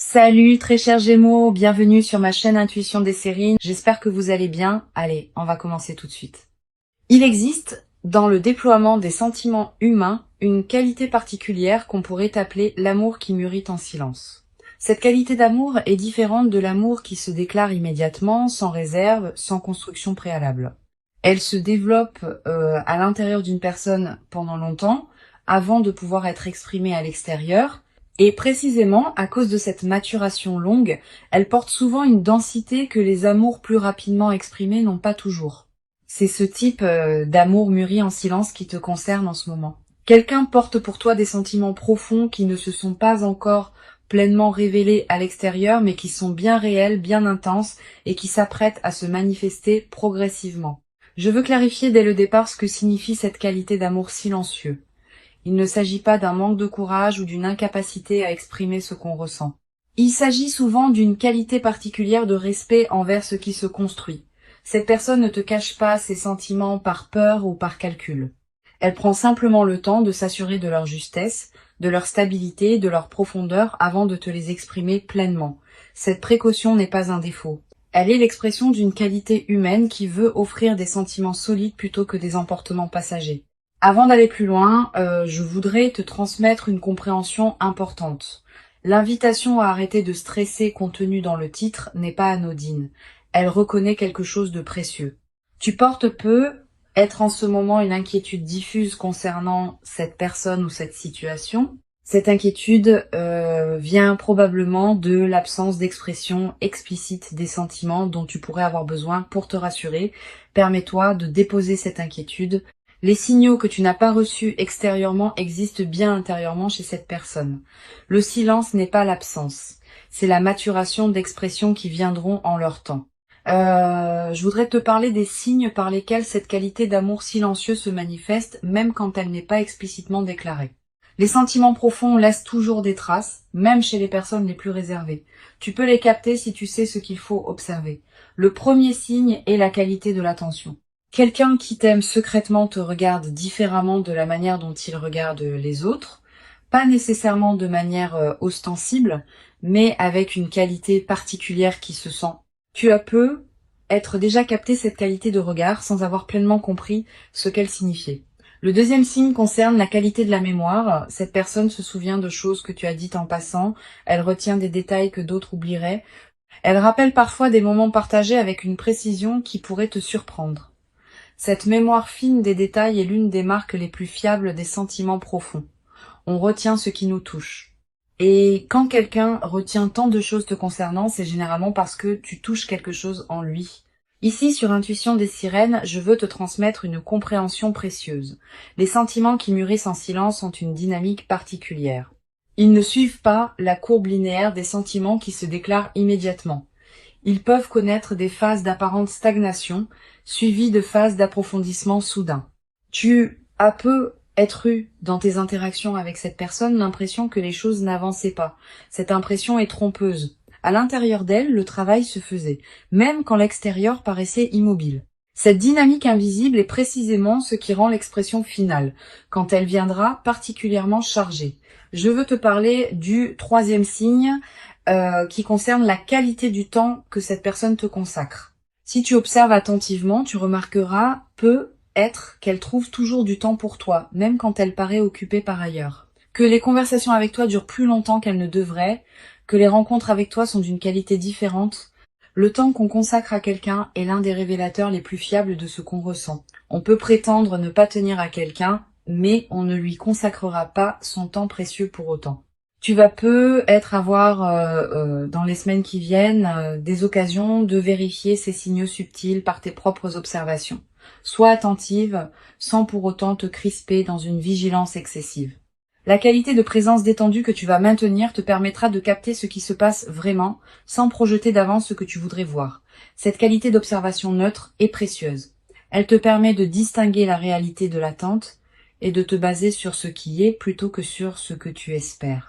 Salut très chers Gémeaux, bienvenue sur ma chaîne Intuition des séries. J'espère que vous allez bien. Allez, on va commencer tout de suite. Il existe, dans le déploiement des sentiments humains, une qualité particulière qu'on pourrait appeler l'amour qui mûrit en silence. Cette qualité d'amour est différente de l'amour qui se déclare immédiatement, sans réserve, sans construction préalable. Elle se développe à l'intérieur d'une personne pendant longtemps, avant de pouvoir être exprimée à l'extérieur. Et précisément, à cause de cette maturation longue, elle porte souvent une densité que les amours plus rapidement exprimés n'ont pas toujours. C'est ce type d'amour mûri en silence qui te concerne en ce moment. Quelqu'un porte pour toi des sentiments profonds qui ne se sont pas encore pleinement révélés à l'extérieur, mais qui sont bien réels, bien intenses, et qui s'apprêtent à se manifester progressivement. Je veux clarifier dès le départ ce que signifie cette qualité d'amour silencieux. Il ne s'agit pas d'un manque de courage ou d'une incapacité à exprimer ce qu'on ressent. Il s'agit souvent d'une qualité particulière de respect envers ce qui se construit. Cette personne ne te cache pas ses sentiments par peur ou par calcul. Elle prend simplement le temps de s'assurer de leur justesse, de leur stabilité, de leur profondeur avant de te les exprimer pleinement. Cette précaution n'est pas un défaut. Elle est l'expression d'une qualité humaine qui veut offrir des sentiments solides plutôt que des emportements passagers. Avant d'aller plus loin, je voudrais te transmettre une compréhension importante. L'invitation à arrêter de stresser contenue dans le titre n'est pas anodine. Elle reconnaît quelque chose de précieux. Tu portes peu être en ce moment une inquiétude diffuse concernant cette personne ou cette situation. Cette inquiétude vient probablement de l'absence d'expression explicite des sentiments dont tu pourrais avoir besoin pour te rassurer. Permets-toi de déposer cette inquiétude. Les signaux que tu n'as pas reçus extérieurement existent bien intérieurement chez cette personne. Le silence n'est pas l'absence, c'est la maturation d'expressions qui viendront en leur temps. Je voudrais te parler des signes par lesquels cette qualité d'amour silencieux se manifeste, même quand elle n'est pas explicitement déclarée. Les sentiments profonds laissent toujours des traces, même chez les personnes les plus réservées. Tu peux les capter si tu sais ce qu'il faut observer. Le premier signe est la qualité de l'attention. Quelqu'un qui t'aime secrètement te regarde différemment de la manière dont il regarde les autres, pas nécessairement de manière ostensible, mais avec une qualité particulière qui se sent. Tu as peu être déjà capté cette qualité de regard sans avoir pleinement compris ce qu'elle signifiait. Le deuxième signe concerne la qualité de la mémoire. Cette personne se souvient de choses que tu as dites en passant, elle retient des détails que d'autres oublieraient. Elle rappelle parfois des moments partagés avec une précision qui pourrait te surprendre. Cette mémoire fine des détails est l'une des marques les plus fiables des sentiments profonds. On retient ce qui nous touche. Et quand quelqu'un retient tant de choses te concernant, c'est généralement parce que tu touches quelque chose en lui. Ici, sur Intuition des sirènes, je veux te transmettre une compréhension précieuse. Les sentiments qui mûrissent en silence ont une dynamique particulière. Ils ne suivent pas la courbe linéaire des sentiments qui se déclarent immédiatement. Ils peuvent connaître des phases d'apparente stagnation, suivies de phases d'approfondissement soudain. Tu as peu être eu, dans tes interactions avec cette personne, l'impression que les choses n'avançaient pas. Cette impression est trompeuse. À l'intérieur d'elle, le travail se faisait, même quand l'extérieur paraissait immobile. Cette dynamique invisible est précisément ce qui rend l'expression finale, quand elle viendra particulièrement chargée. Je veux te parler du troisième signe, qui concerne la qualité du temps que cette personne te consacre. Si tu observes attentivement, tu remarqueras peut-être qu'elle trouve toujours du temps pour toi, même quand elle paraît occupée par ailleurs. Que les conversations avec toi durent plus longtemps qu'elles ne devraient, que les rencontres avec toi sont d'une qualité différente. Le temps qu'on consacre à quelqu'un est l'un des révélateurs les plus fiables de ce qu'on ressent. On peut prétendre ne pas tenir à quelqu'un, mais on ne lui consacrera pas son temps précieux pour autant. Tu vas peut-être avoir dans les semaines qui viennent des occasions de vérifier ces signaux subtils par tes propres observations. Sois attentive sans pour autant te crisper dans une vigilance excessive. La qualité de présence détendue que tu vas maintenir te permettra de capter ce qui se passe vraiment sans projeter d'avance ce que tu voudrais voir. Cette qualité d'observation neutre est précieuse. Elle te permet de distinguer la réalité de l'attente et de te baser sur ce qui est plutôt que sur ce que tu espères.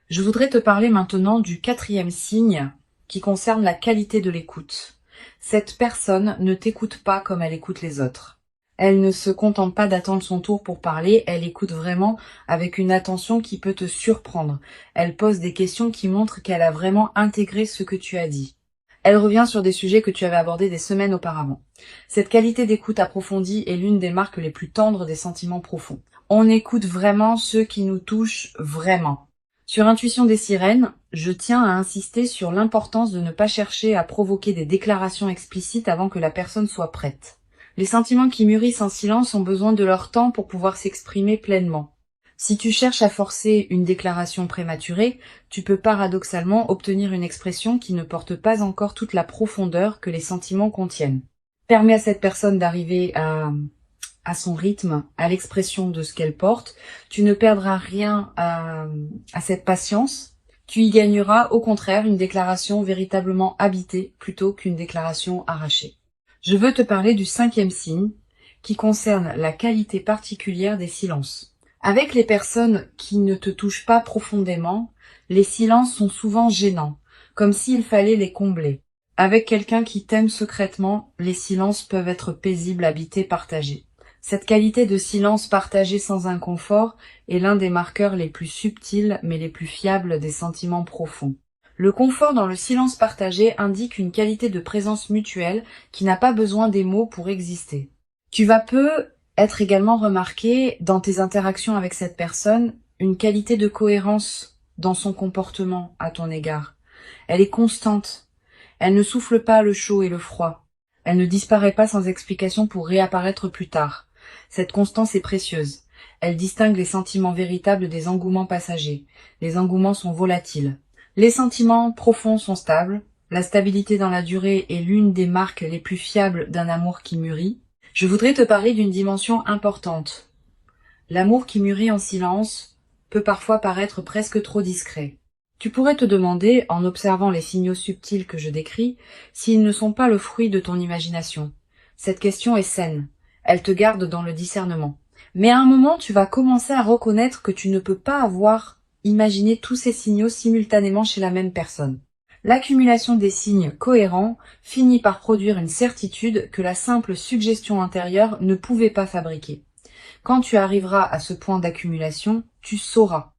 Je voudrais te parler maintenant du quatrième signe qui concerne la qualité de l'écoute. Cette personne ne t'écoute pas comme elle écoute les autres. Elle ne se contente pas d'attendre son tour pour parler, elle écoute vraiment avec une attention qui peut te surprendre. Elle pose des questions qui montrent qu'elle a vraiment intégré ce que tu as dit. Elle revient sur des sujets que tu avais abordés des semaines auparavant. Cette qualité d'écoute approfondie est l'une des marques les plus tendres des sentiments profonds. On écoute vraiment ceux qui nous touchent vraiment. Sur Intuition des sirènes, je tiens à insister sur l'importance de ne pas chercher à provoquer des déclarations explicites avant que la personne soit prête. Les sentiments qui mûrissent en silence ont besoin de leur temps pour pouvoir s'exprimer pleinement. Si tu cherches à forcer une déclaration prématurée, tu peux paradoxalement obtenir une expression qui ne porte pas encore toute la profondeur que les sentiments contiennent. Permets à cette personne d'arriver à son rythme, à l'expression de ce qu'elle porte. Tu ne perdras rien à cette patience. Tu y gagneras au contraire une déclaration véritablement habitée plutôt qu'une déclaration arrachée. Je veux te parler du 5e signe qui concerne la qualité particulière des silences. Avec les personnes qui ne te touchent pas profondément, les silences sont souvent gênants, comme s'il fallait les combler. Avec quelqu'un qui t'aime secrètement, les silences peuvent être paisibles, habités, partagés. Cette qualité de silence partagé sans inconfort est l'un des marqueurs les plus subtils mais les plus fiables des sentiments profonds. Le confort dans le silence partagé indique une qualité de présence mutuelle qui n'a pas besoin des mots pour exister. Tu vas peu être également remarqué dans tes interactions avec cette personne une qualité de cohérence dans son comportement à ton égard. Elle est constante. Elle ne souffle pas le chaud et le froid. Elle ne disparaît pas sans explication pour réapparaître plus tard. Cette constance est précieuse. Elle distingue les sentiments véritables des engouements passagers. Les engouements sont volatiles. Les sentiments profonds sont stables. La stabilité dans la durée est l'une des marques les plus fiables d'un amour qui mûrit. Je voudrais te parler d'une dimension importante. L'amour qui mûrit en silence peut parfois paraître presque trop discret. Tu pourrais te demander, en observant les signaux subtils que je décris, s'ils ne sont pas le fruit de ton imagination. Cette question est saine. Elle te garde dans le discernement. Mais à un moment, tu vas commencer à reconnaître que tu ne peux pas avoir imaginé tous ces signaux simultanément chez la même personne. L'accumulation des signes cohérents finit par produire une certitude que la simple suggestion intérieure ne pouvait pas fabriquer. Quand tu arriveras à ce point d'accumulation, tu sauras.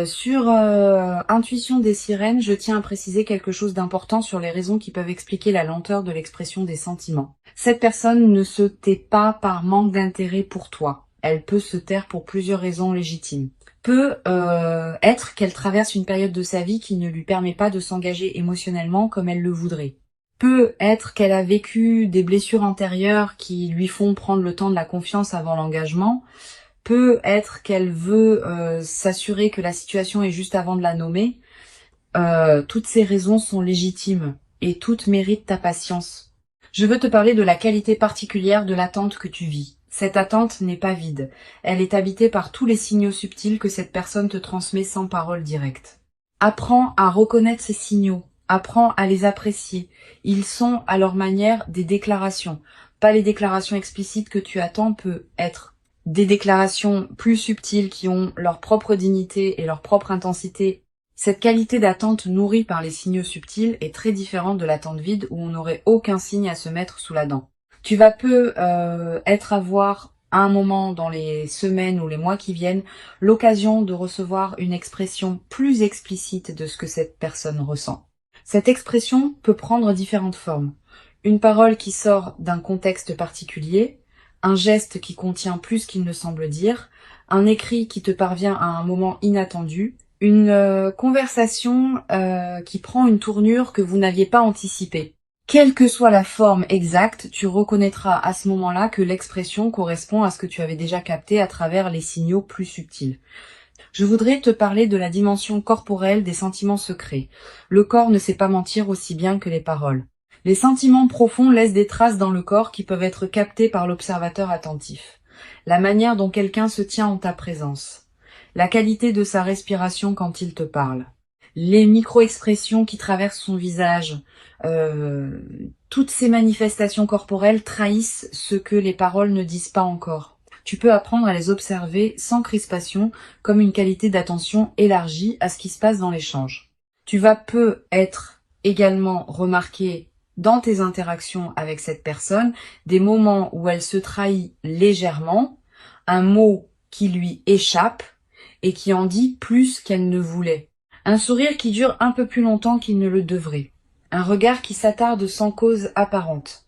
Sur Intuition des sirènes, je tiens à préciser quelque chose d'important sur les raisons qui peuvent expliquer la lenteur de l'expression des sentiments. Cette personne ne se tait pas par manque d'intérêt pour toi. Elle peut se taire pour plusieurs raisons légitimes. Peut être qu'elle traverse une période de sa vie qui ne lui permet pas de s'engager émotionnellement comme elle le voudrait. Peut être qu'elle a vécu des blessures antérieures qui lui font prendre le temps de la confiance avant l'engagement. Peut être qu'elle veut s'assurer que la situation est juste avant de la nommer. Toutes ces raisons sont légitimes et toutes méritent ta patience. Je veux te parler de la qualité particulière de l'attente que tu vis. Cette attente n'est pas vide. Elle est habitée par tous les signaux subtils que cette personne te transmet sans parole directe. Apprends à reconnaître ces signaux. Apprends à les apprécier. Ils sont à leur manière des déclarations. Pas les déclarations explicites que tu attends, peut être des déclarations plus subtiles qui ont leur propre dignité et leur propre intensité. Cette qualité d'attente nourrie par les signaux subtils est très différente de l'attente vide où on n'aurait aucun signe à se mettre sous la dent. Tu vas peu être à voir à un moment dans les semaines ou les mois qui viennent l'occasion de recevoir une expression plus explicite de ce que cette personne ressent. Cette expression peut prendre différentes formes. Une parole qui sort d'un contexte particulier, un geste qui contient plus qu'il ne semble dire, un écrit qui te parvient à un moment inattendu, une conversation qui prend une tournure que vous n'aviez pas anticipée. Quelle que soit la forme exacte, tu reconnaîtras à ce moment-là que l'expression correspond à ce que tu avais déjà capté à travers les signaux plus subtils. Je voudrais te parler de la dimension corporelle des sentiments secrets. Le corps ne sait pas mentir aussi bien que les paroles. Les sentiments profonds laissent des traces dans le corps qui peuvent être captées par l'observateur attentif. La manière dont quelqu'un se tient en ta présence. La qualité de sa respiration quand il te parle. Les micro-expressions qui traversent son visage. Toutes ces manifestations corporelles trahissent ce que les paroles ne disent pas encore. Tu peux apprendre à les observer sans crispation, comme une qualité d'attention élargie à ce qui se passe dans l'échange. Tu vas peu être également remarqué dans tes interactions avec cette personne, des moments où elle se trahit légèrement, un mot qui lui échappe et qui en dit plus qu'elle ne voulait. Un sourire qui dure un peu plus longtemps qu'il ne le devrait. Un regard qui s'attarde sans cause apparente.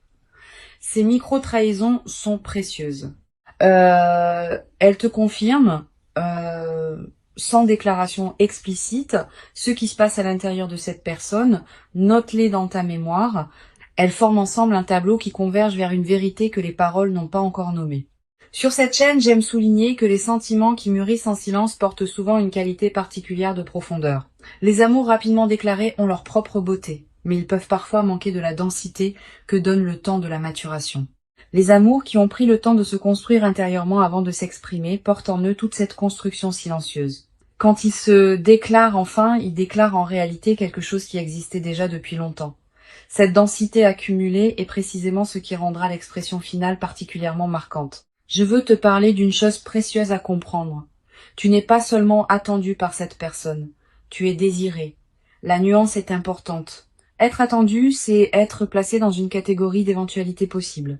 Ces micro-trahisons sont précieuses. Elles te confirment, sans déclaration explicite, ce qui se passe à l'intérieur de cette personne. Note-les dans ta mémoire. Elles forment ensemble un tableau qui converge vers une vérité que les paroles n'ont pas encore nommée. Sur cette chaîne, j'aime souligner que les sentiments qui mûrissent en silence portent souvent une qualité particulière de profondeur. Les amours rapidement déclarés ont leur propre beauté, mais ils peuvent parfois manquer de la densité que donne le temps de la maturation. Les amours qui ont pris le temps de se construire intérieurement avant de s'exprimer portent en eux toute cette construction silencieuse. Quand ils se déclarent enfin, ils déclarent en réalité quelque chose qui existait déjà depuis longtemps. Cette densité accumulée est précisément ce qui rendra l'expression finale particulièrement marquante. Je veux te parler d'une chose précieuse à comprendre. Tu n'es pas seulement attendu par cette personne, tu es désiré. La nuance est importante. Être attendu, c'est être placé dans une catégorie d'éventualités possibles.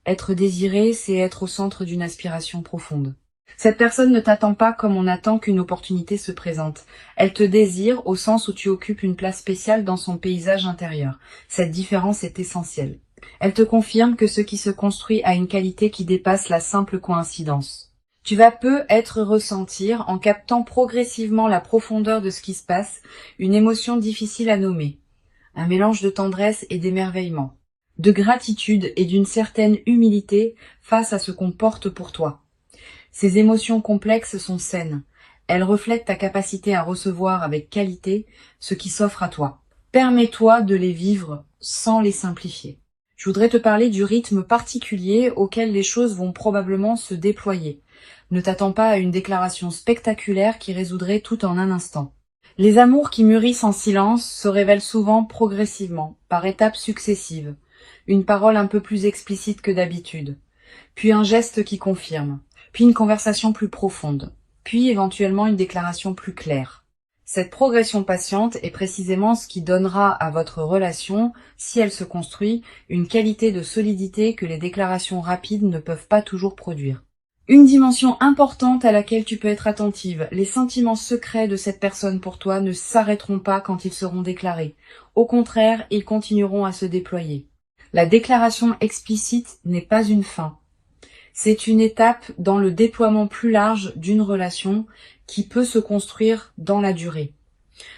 Être désiré, c'est être au centre d'une aspiration profonde. Cette personne ne t'attend pas comme on attend qu'une opportunité se présente. Elle te désire au sens où tu occupes une place spéciale dans son paysage intérieur. Cette différence est essentielle. Elle te confirme que ce qui se construit a une qualité qui dépasse la simple coïncidence. Tu vas peut-être ressentir, en captant progressivement la profondeur de ce qui se passe, une émotion difficile à nommer. Un mélange de tendresse et d'émerveillement, de gratitude et d'une certaine humilité face à ce qu'on porte pour toi. Ces émotions complexes sont saines. Elles reflètent ta capacité à recevoir avec qualité ce qui s'offre à toi. Permets-toi de les vivre sans les simplifier. Je voudrais te parler du rythme particulier auquel les choses vont probablement se déployer. Ne t'attends pas à une déclaration spectaculaire qui résoudrait tout en un instant. Les amours qui mûrissent en silence se révèlent souvent progressivement, par étapes successives. Une parole un peu plus explicite que d'habitude, puis un geste qui confirme, puis une conversation plus profonde, puis éventuellement une déclaration plus claire. Cette progression patiente est précisément ce qui donnera à votre relation, si elle se construit, une qualité de solidité que les déclarations rapides ne peuvent pas toujours produire. Une dimension importante à laquelle tu peux être attentive, les sentiments secrets de cette personne pour toi ne s'arrêteront pas quand ils seront déclarés. Au contraire, ils continueront à se déployer. La déclaration explicite n'est pas une fin. C'est une étape dans le déploiement plus large d'une relation qui peut se construire dans la durée.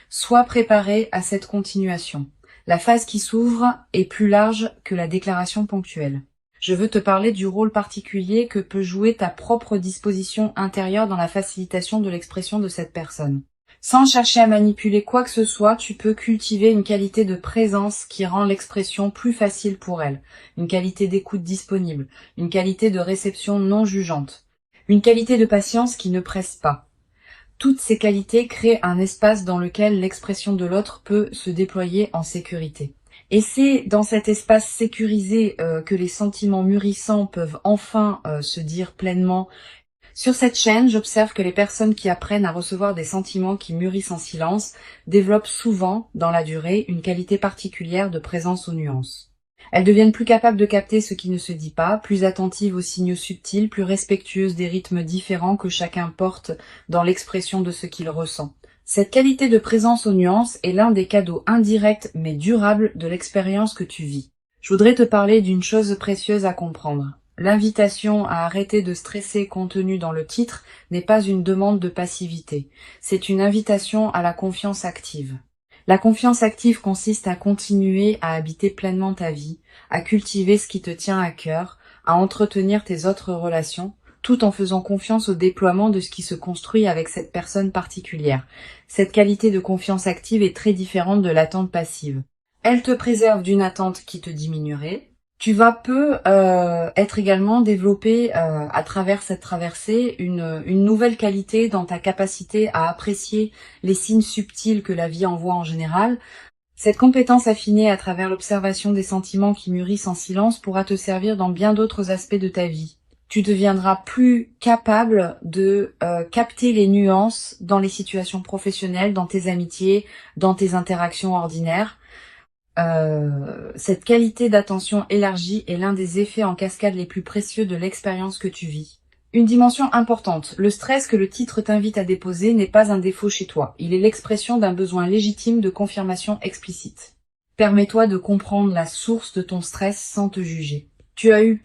Sois préparé à cette continuation. La phase qui s'ouvre est plus large que la déclaration ponctuelle. Je veux te parler du rôle particulier que peut jouer ta propre disposition intérieure dans la facilitation de l'expression de cette personne. Sans chercher à manipuler quoi que ce soit, tu peux cultiver une qualité de présence qui rend l'expression plus facile pour elle, une qualité d'écoute disponible, une qualité de réception non jugeante, une qualité de patience qui ne presse pas. Toutes ces qualités créent un espace dans lequel l'expression de l'autre peut se déployer en sécurité. Et c'est dans cet espace sécurisé que les sentiments mûrissants peuvent enfin se dire pleinement. Sur cette chaîne, j'observe que les personnes qui apprennent à recevoir des sentiments qui mûrissent en silence développent souvent, dans la durée, une qualité particulière de présence aux nuances. Elles deviennent plus capables de capter ce qui ne se dit pas, plus attentives aux signaux subtils, plus respectueuses des rythmes différents que chacun porte dans l'expression de ce qu'il ressent. Cette qualité de présence aux nuances est l'un des cadeaux indirects mais durables de l'expérience que tu vis. Je voudrais te parler d'une chose précieuse à comprendre. L'invitation à arrêter de stresser contenue dans le titre n'est pas une demande de passivité, c'est une invitation à la confiance active. La confiance active consiste à continuer à habiter pleinement ta vie, à cultiver ce qui te tient à cœur, à entretenir tes autres relations, tout en faisant confiance au déploiement de ce qui se construit avec cette personne particulière. Cette qualité de confiance active est très différente de l'attente passive. Elle te préserve d'une attente qui te diminuerait. Tu vas être également développé à travers cette traversée une nouvelle qualité dans ta capacité à apprécier les signes subtils que la vie envoie en général. Cette compétence affinée à travers l'observation des sentiments qui mûrissent en silence pourra te servir dans bien d'autres aspects de ta vie. Tu deviendras plus capable de capter les nuances dans les situations professionnelles, dans tes amitiés, dans tes interactions ordinaires. Cette qualité d'attention élargie est l'un des effets en cascade les plus précieux de l'expérience que tu vis. Une dimension importante, le stress que le titre t'invite à déposer n'est pas un défaut chez toi, il est l'expression d'un besoin légitime de confirmation explicite. Permets-toi de comprendre la source de ton stress sans te juger. Tu as eu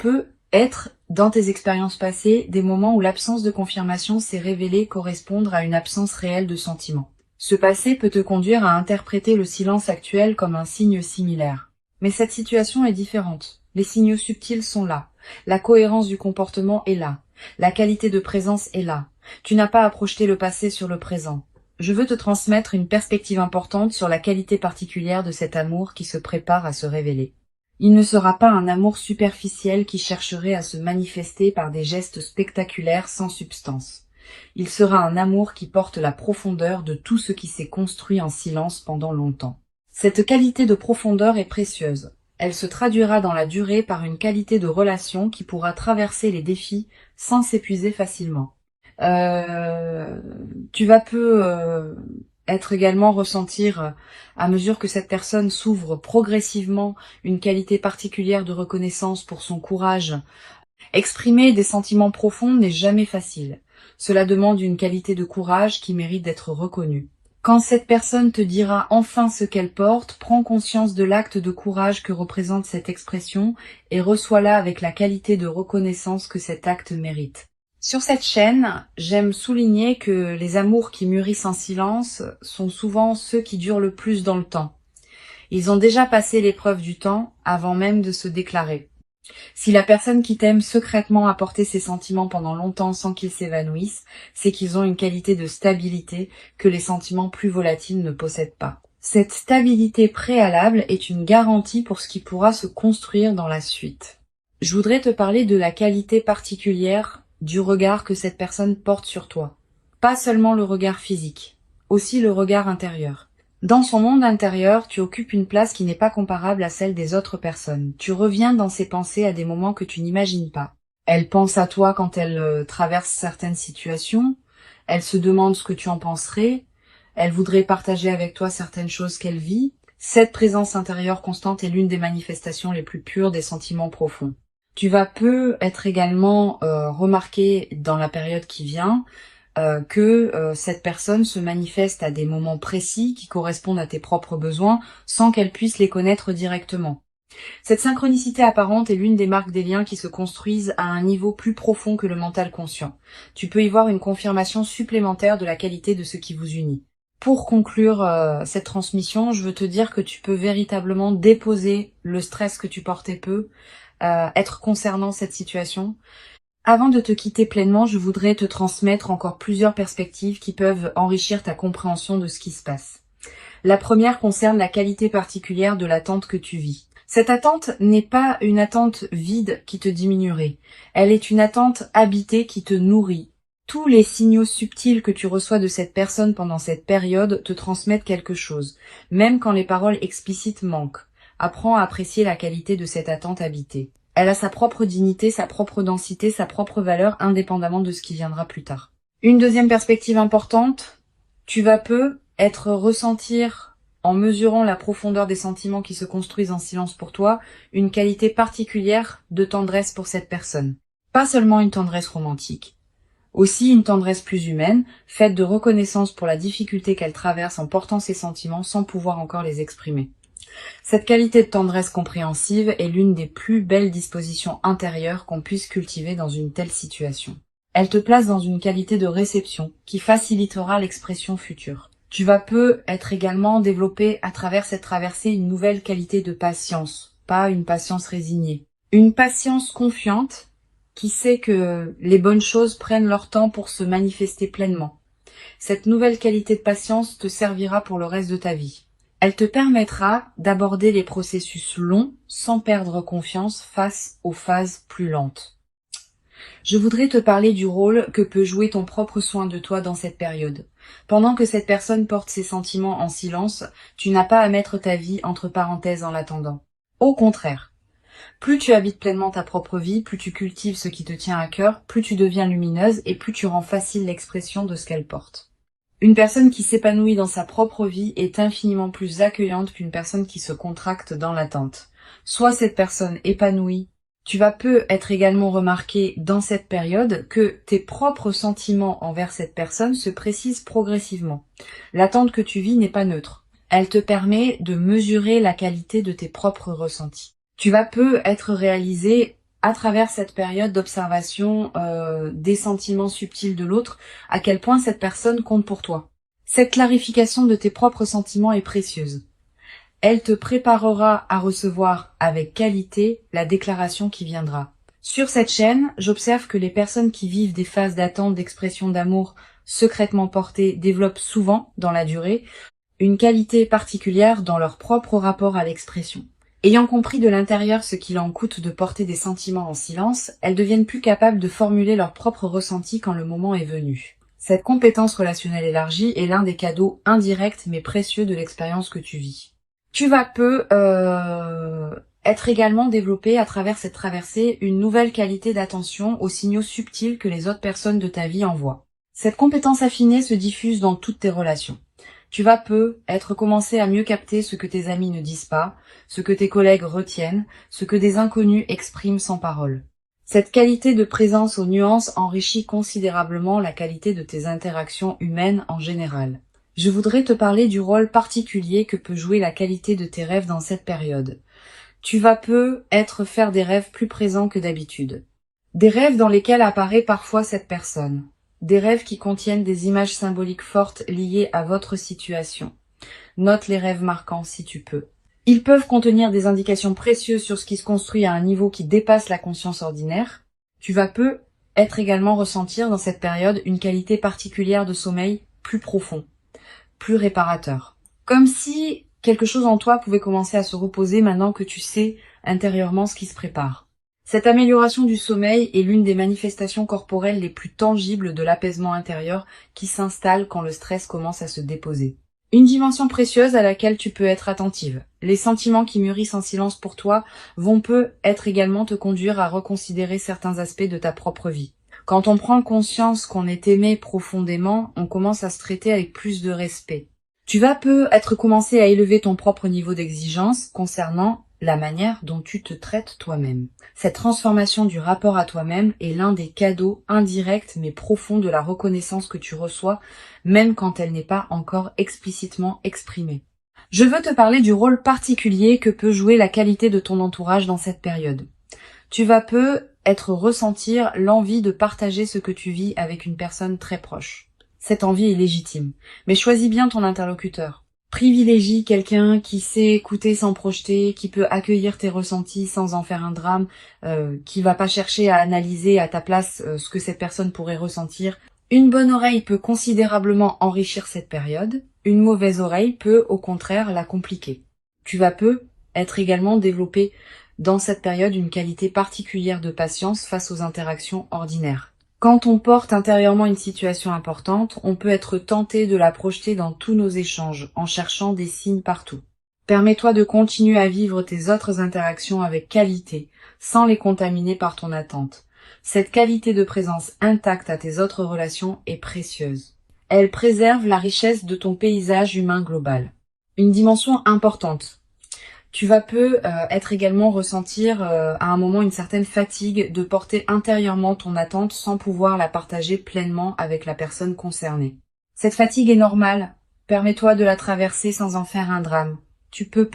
être, dans tes expériences passées, des moments où l'absence de confirmation s'est révélée correspondre à une absence réelle de sentiment. Ce passé peut te conduire à interpréter le silence actuel comme un signe similaire. Mais cette situation est différente. Les signaux subtils sont là. La cohérence du comportement est là. La qualité de présence est là. Tu n'as pas à projeter le passé sur le présent. Je veux te transmettre une perspective importante sur la qualité particulière de cet amour qui se prépare à se révéler. Il ne sera pas un amour superficiel qui chercherait à se manifester par des gestes spectaculaires sans substance. Il sera un amour qui porte la profondeur de tout ce qui s'est construit en silence pendant longtemps. Cette qualité de profondeur est précieuse. Elle se traduira dans la durée par une qualité de relation qui pourra traverser les défis sans s'épuiser facilement. Tu vas être également ressentir, à mesure que cette personne s'ouvre progressivement, une qualité particulière de reconnaissance pour son courage. Exprimer des sentiments profonds n'est jamais facile. Cela demande une qualité de courage qui mérite d'être reconnue. Quand cette personne te dira enfin ce qu'elle porte, prends conscience de l'acte de courage que représente cette expression et reçois-la avec la qualité de reconnaissance que cet acte mérite. Sur cette chaîne, j'aime souligner que les amours qui mûrissent en silence sont souvent ceux qui durent le plus dans le temps. Ils ont déjà passé l'épreuve du temps avant même de se déclarer. Si la personne qui t'aime secrètement a porté ses sentiments pendant longtemps sans qu'ils s'évanouissent, c'est qu'ils ont une qualité de stabilité que les sentiments plus volatiles ne possèdent pas. Cette stabilité préalable est une garantie pour ce qui pourra se construire dans la suite. Je voudrais te parler de la qualité particulière du regard que cette personne porte sur toi. Pas seulement le regard physique, aussi le regard intérieur. Dans son monde intérieur, tu occupes une place qui n'est pas comparable à celle des autres personnes. Tu reviens dans ses pensées à des moments que tu n'imagines pas. Elle pense à toi quand elle traverse certaines situations. Elle se demande ce que tu en penserais. Elle voudrait partager avec toi certaines choses qu'elle vit. Cette présence intérieure constante est l'une des manifestations les plus pures des sentiments profonds. Tu vas être également remarqué dans la période qui vient que cette personne se manifeste à des moments précis qui correspondent à tes propres besoins sans qu'elle puisse les connaître directement. Cette synchronicité apparente est l'une des marques des liens qui se construisent à un niveau plus profond que le mental conscient. Tu peux y voir une confirmation supplémentaire de la qualité de ce qui vous unit. Pour conclure cette transmission, je veux te dire que tu peux véritablement déposer le stress que tu portais être concernant cette situation. Avant de te quitter pleinement, je voudrais te transmettre encore plusieurs perspectives qui peuvent enrichir ta compréhension de ce qui se passe. La première concerne la qualité particulière de l'attente que tu vis. Cette attente n'est pas une attente vide qui te diminuerait. Elle est une attente habitée qui te nourrit. Tous les signaux subtils que tu reçois de cette personne pendant cette période te transmettent quelque chose, même quand les paroles explicites manquent. Apprends à apprécier la qualité de cette attente habitée. Elle a sa propre dignité, sa propre densité, sa propre valeur, indépendamment de ce qui viendra plus tard. Une deuxième perspective importante, tu vas ressentir, en mesurant la profondeur des sentiments qui se construisent en silence pour toi, une qualité particulière de tendresse pour cette personne. Pas seulement une tendresse romantique, aussi une tendresse plus humaine, faite de reconnaissance pour la difficulté qu'elle traverse en portant ses sentiments sans pouvoir encore les exprimer. Cette qualité de tendresse compréhensive est l'une des plus belles dispositions intérieures qu'on puisse cultiver dans une telle situation. Elle te place dans une qualité de réception qui facilitera l'expression future. Tu vas être également développé à travers cette traversée une nouvelle qualité de patience, pas une patience résignée. Une patience confiante qui sait que les bonnes choses prennent leur temps pour se manifester pleinement. Cette nouvelle qualité de patience te servira pour le reste de ta vie. Elle te permettra d'aborder les processus longs sans perdre confiance face aux phases plus lentes. Je voudrais te parler du rôle que peut jouer ton propre soin de toi dans cette période. Pendant que cette personne porte ses sentiments en silence, tu n'as pas à mettre ta vie entre parenthèses en l'attendant. Au contraire, plus tu habites pleinement ta propre vie, plus tu cultives ce qui te tient à cœur, plus tu deviens lumineuse et plus tu rends facile l'expression de ce qu'elle porte. Une personne qui s'épanouit dans sa propre vie est infiniment plus accueillante qu'une personne qui se contracte dans l'attente. Soit cette personne épanouie, tu vas peu être également remarqué dans cette période que tes propres sentiments envers cette personne se précisent progressivement. L'attente que tu vis n'est pas neutre. Elle te permet de mesurer la qualité de tes propres ressentis. Tu vas peu être réalisé à travers cette période d'observation des sentiments subtils de l'autre, à quel point cette personne compte pour toi. Cette clarification de tes propres sentiments est précieuse. Elle te préparera à recevoir avec qualité la déclaration qui viendra. Sur cette chaîne, j'observe que les personnes qui vivent des phases d'attente d'expression d'amour secrètement portées développent souvent, dans la durée, une qualité particulière dans leur propre rapport à l'expression. Ayant compris de l'intérieur ce qu'il en coûte de porter des sentiments en silence, elles deviennent plus capables de formuler leurs propres ressentis quand le moment est venu. Cette compétence relationnelle élargie est l'un des cadeaux indirects mais précieux de l'expérience que tu vis. Tu vas peu être également développé à travers cette traversée une nouvelle qualité d'attention aux signaux subtils que les autres personnes de ta vie envoient. Cette compétence affinée se diffuse dans toutes tes relations. Tu vas peu être commencé à mieux capter ce que tes amis ne disent pas, ce que tes collègues retiennent, ce que des inconnus expriment sans parole. Cette qualité de présence aux nuances enrichit considérablement la qualité de tes interactions humaines en général. Je voudrais te parler du rôle particulier que peut jouer la qualité de tes rêves dans cette période. Tu vas peu faire des rêves plus présents que d'habitude. Des rêves dans lesquels apparaît parfois cette personne. Des rêves qui contiennent des images symboliques fortes liées à votre situation. Note les rêves marquants si tu peux. Ils peuvent contenir des indications précieuses sur ce qui se construit à un niveau qui dépasse la conscience ordinaire. Tu vas peu également ressentir dans cette période une qualité particulière de sommeil plus profond, plus réparateur. Comme si quelque chose en toi pouvait commencer à se reposer maintenant que tu sais intérieurement ce qui se prépare. Cette amélioration du sommeil est l'une des manifestations corporelles les plus tangibles de l'apaisement intérieur qui s'installe quand le stress commence à se déposer. Une dimension précieuse à laquelle tu peux être attentive. Les sentiments qui mûrissent en silence pour toi vont également te conduire à reconsidérer certains aspects de ta propre vie. Quand on prend conscience qu'on est aimé profondément, on commence à se traiter avec plus de respect. Tu vas commencer à élever ton propre niveau d'exigence concernant la manière dont tu te traites toi-même. Cette transformation du rapport à toi-même est l'un des cadeaux indirects mais profonds de la reconnaissance que tu reçois, même quand elle n'est pas encore explicitement exprimée. Je veux te parler du rôle particulier que peut jouer la qualité de ton entourage dans cette période. Tu vas ressentir l'envie de partager ce que tu vis avec une personne très proche. Cette envie est légitime, mais choisis bien ton interlocuteur. Privilégie quelqu'un qui sait écouter sans projeter, qui peut accueillir tes ressentis sans en faire un drame, qui va pas chercher à analyser à ta place ce que cette personne pourrait ressentir. Une bonne oreille peut considérablement enrichir cette période, une mauvaise oreille peut au contraire la compliquer. Tu vas être également développé dans cette période une qualité particulière de patience face aux interactions ordinaires. Quand on porte intérieurement une situation importante, on peut être tenté de la projeter dans tous nos échanges, en cherchant des signes partout. Permets-toi de continuer à vivre tes autres interactions avec qualité, sans les contaminer par ton attente. Cette qualité de présence intacte à tes autres relations est précieuse. Elle préserve la richesse de ton paysage humain global. Une dimension importante. Tu vas également ressentir à un moment une certaine fatigue de porter intérieurement ton attente sans pouvoir la partager pleinement avec la personne concernée. Cette fatigue est normale. Permets-toi de la traverser sans en faire un drame. Tu peux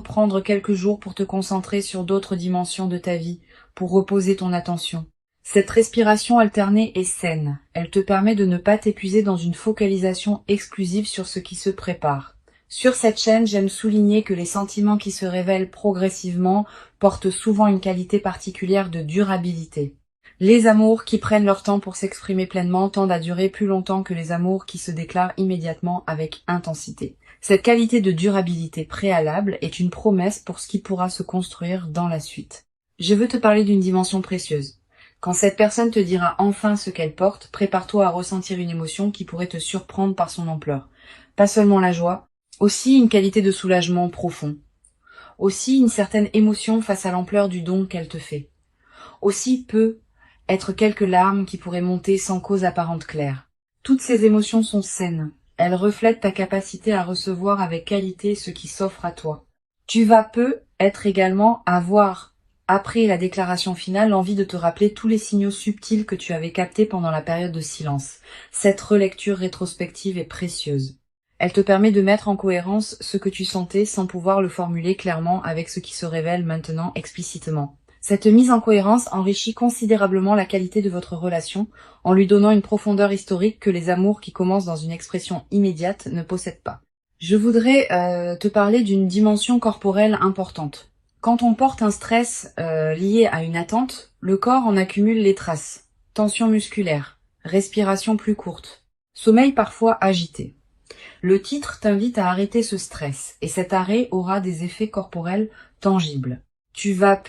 prendre quelques jours pour te concentrer sur d'autres dimensions de ta vie, pour reposer ton attention. Cette respiration alternée est saine. Elle te permet de ne pas t'épuiser dans une focalisation exclusive sur ce qui se prépare. Sur cette chaîne, j'aime souligner que les sentiments qui se révèlent progressivement portent souvent une qualité particulière de durabilité. Les amours qui prennent leur temps pour s'exprimer pleinement tendent à durer plus longtemps que les amours qui se déclarent immédiatement avec intensité. Cette qualité de durabilité préalable est une promesse pour ce qui pourra se construire dans la suite. Je veux te parler d'une dimension précieuse. Quand cette personne te dira enfin ce qu'elle porte, prépare-toi à ressentir une émotion qui pourrait te surprendre par son ampleur. Pas seulement la joie, aussi une qualité de soulagement profond. Aussi une certaine émotion face à l'ampleur du don qu'elle te fait. Aussi quelques larmes qui pourraient monter sans cause apparente claire. Toutes ces émotions sont saines. Elles reflètent ta capacité à recevoir avec qualité ce qui s'offre à toi. Tu vas être également avoir, après la déclaration finale, l'envie de te rappeler tous les signaux subtils que tu avais captés pendant la période de silence. Cette relecture rétrospective est précieuse. Elle te permet de mettre en cohérence ce que tu sentais sans pouvoir le formuler clairement avec ce qui se révèle maintenant explicitement. Cette mise en cohérence enrichit considérablement la qualité de votre relation en lui donnant une profondeur historique que les amours qui commencent dans une expression immédiate ne possèdent pas. Je voudrais te parler d'une dimension corporelle importante. Quand on porte un stress lié à une attente, le corps en accumule les traces. Tension musculaire, respiration plus courte, sommeil parfois agité. Le titre t'invite à arrêter ce stress et cet arrêt aura des effets corporels tangibles. Tu vas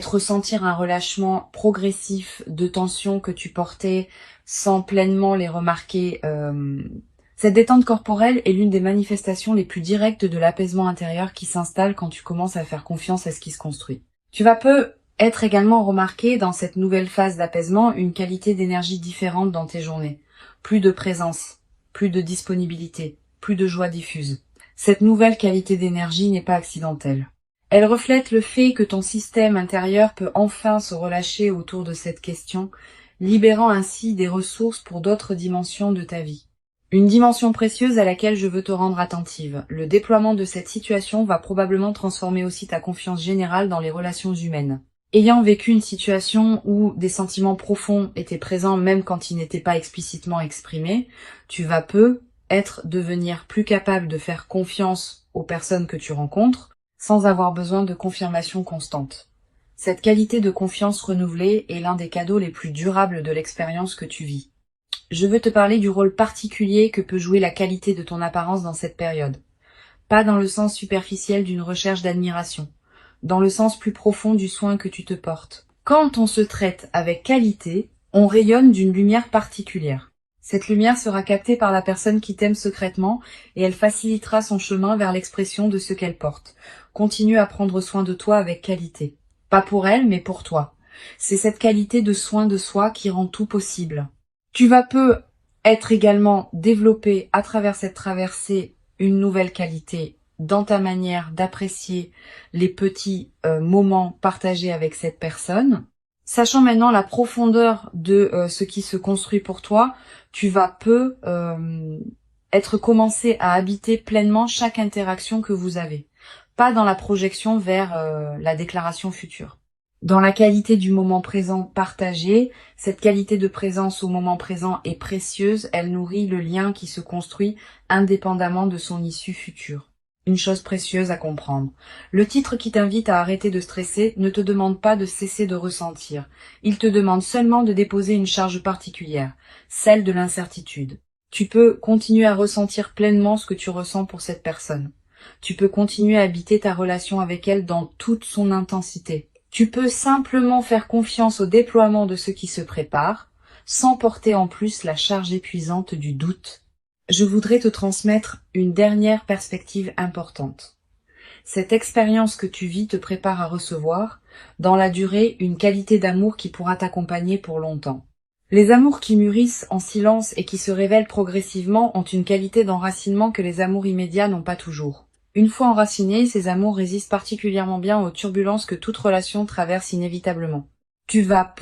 ressentir un relâchement progressif de tensions que tu portais sans pleinement les remarquer. Cette détente corporelle est l'une des manifestations les plus directes de l'apaisement intérieur qui s'installe quand tu commences à faire confiance à ce qui se construit. Tu vas être également remarqué dans cette nouvelle phase d'apaisement une qualité d'énergie différente dans tes journées. Plus de présence, plus de disponibilité, plus de joie diffuse. Cette nouvelle qualité d'énergie n'est pas accidentelle. Elle reflète le fait que ton système intérieur peut enfin se relâcher autour de cette question, libérant ainsi des ressources pour d'autres dimensions de ta vie. Une dimension précieuse à laquelle je veux te rendre attentive. Le déploiement de cette situation va probablement transformer aussi ta confiance générale dans les relations humaines. Ayant vécu une situation où des sentiments profonds étaient présents même quand ils n'étaient pas explicitement exprimés, tu vas devenir plus capable de faire confiance aux personnes que tu rencontres sans avoir besoin de confirmation constante. Cette qualité de confiance renouvelée est l'un des cadeaux les plus durables de l'expérience que tu vis. Je veux te parler du rôle particulier que peut jouer la qualité de ton apparence dans cette période. Pas dans le sens superficiel d'une recherche d'admiration, dans le sens plus profond du soin que tu te portes. Quand on se traite avec qualité, on rayonne d'une lumière particulière. Cette lumière sera captée par la personne qui t'aime secrètement et elle facilitera son chemin vers l'expression de ce qu'elle porte. Continue à prendre soin de toi avec qualité. Pas pour elle, mais pour toi. C'est cette qualité de soin de soi qui rend tout possible. Tu vas être également développé à travers cette traversée une nouvelle qualité dans ta manière d'apprécier les petits moments partagés avec cette personne. Sachant maintenant la profondeur de ce qui se construit pour toi, tu vas être commencé à habiter pleinement chaque interaction que vous avez. Pas dans la projection vers la déclaration future. Dans la qualité du moment présent partagé, cette qualité de présence au moment présent est précieuse, elle nourrit le lien qui se construit indépendamment de son issue future. Une chose précieuse à comprendre. Le titre qui t'invite à arrêter de stresser ne te demande pas de cesser de ressentir. Il te demande seulement de déposer une charge particulière, celle de l'incertitude. Tu peux continuer à ressentir pleinement ce que tu ressens pour cette personne. Tu peux continuer à habiter ta relation avec elle dans toute son intensité. Tu peux simplement faire confiance au déploiement de ce qui se prépare, sans porter en plus la charge épuisante du doute. Je voudrais te transmettre une dernière perspective importante. Cette expérience que tu vis te prépare à recevoir, dans la durée, une qualité d'amour qui pourra t'accompagner pour longtemps. Les amours qui mûrissent en silence et qui se révèlent progressivement ont une qualité d'enracinement que les amours immédiats n'ont pas toujours. Une fois enracinés, ces amours résistent particulièrement bien aux turbulences que toute relation traverse inévitablement. Tu vas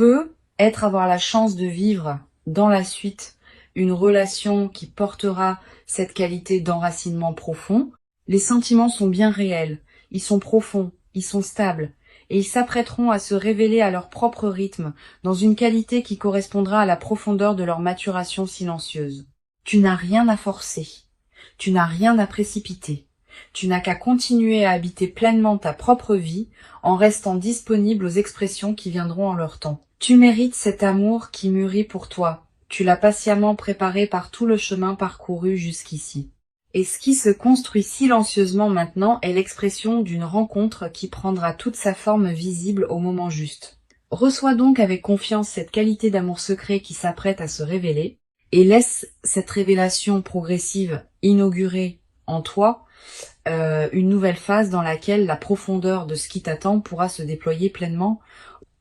avoir la chance de vivre dans la suite une relation qui portera cette qualité d'enracinement profond. Les sentiments sont bien réels, ils sont profonds, ils sont stables, et ils s'apprêteront à se révéler à leur propre rythme, dans une qualité qui correspondra à la profondeur de leur maturation silencieuse. Tu n'as rien à forcer, tu n'as rien à précipiter. Tu n'as qu'à continuer à habiter pleinement ta propre vie en restant disponible aux expressions qui viendront en leur temps. Tu mérites cet amour qui mûrit pour toi. Tu l'as patiemment préparé par tout le chemin parcouru jusqu'ici. Et ce qui se construit silencieusement maintenant est l'expression d'une rencontre qui prendra toute sa forme visible au moment juste. Reçois donc avec confiance cette qualité d'amour secret qui s'apprête à se révéler et laisse cette révélation progressive inaugurer en toi une nouvelle phase dans laquelle la profondeur de ce qui t'attend pourra se déployer pleinement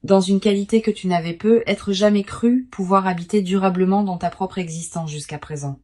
dans une qualité que tu n'avais peut-être jamais cru pouvoir habiter durablement dans ta propre existence jusqu'à présent.